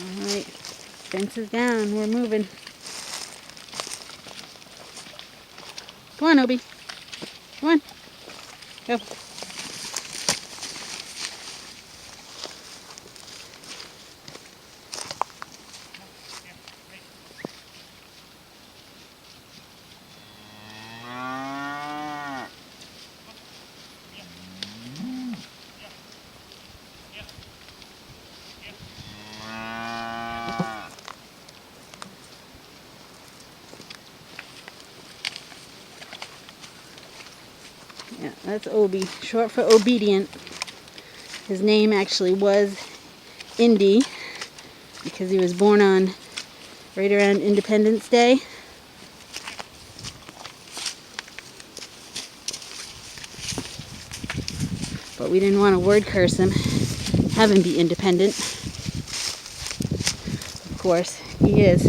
Alright, fence is down. We're moving. Come on, Obi. Come on. Go. Yeah, that's Obi, short for obedient. His name actually was Indy because he was born on right around Independence Day. But we didn't want to word curse him, have him be independent. Of course, he is.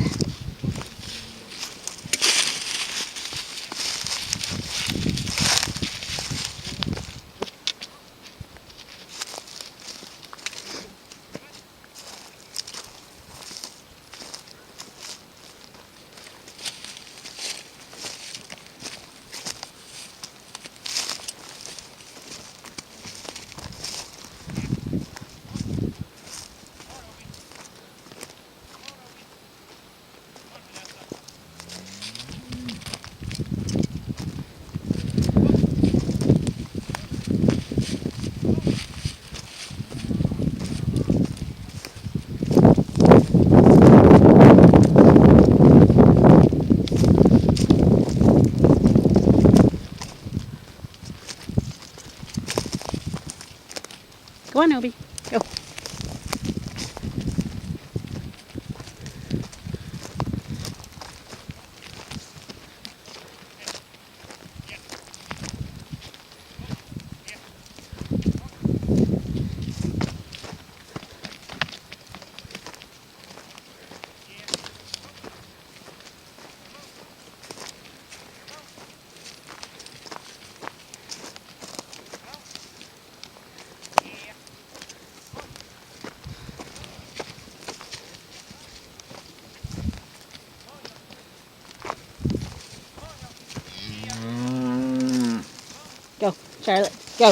Go on, Obi. Go. Go, Charlotte. Go.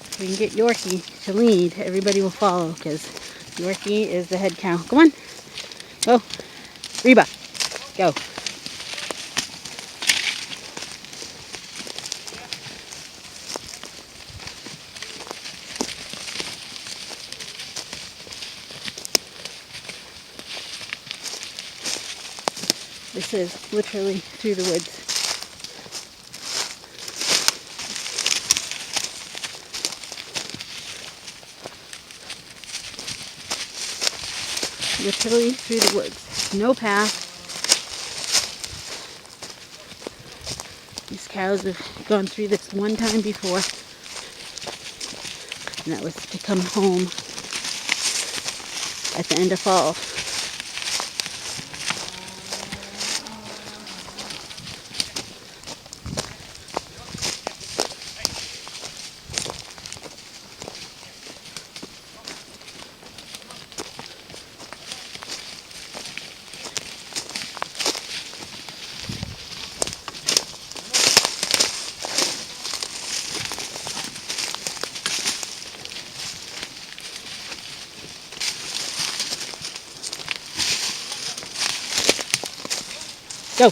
If we can get Yorkie to lead, everybody will follow because Yorkie is the head cow. Come on. Go. Reba. Go. This is literally through the woods. Literally through the woods. No path. These cows have gone through this one time before. And that was to come home at the end of fall. Go.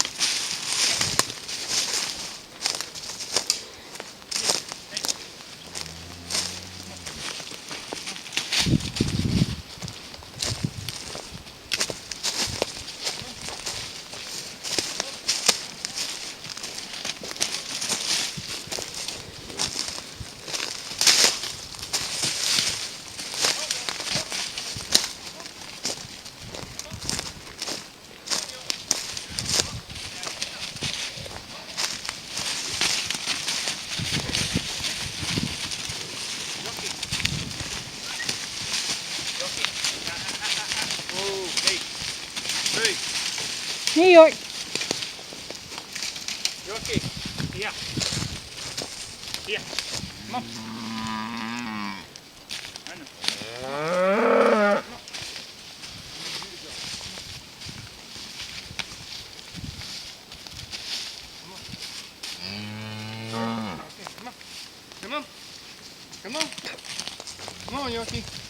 New York. Yoki. Here. Here. Come on. Come on. Come on. Come on. Come on, Yoki.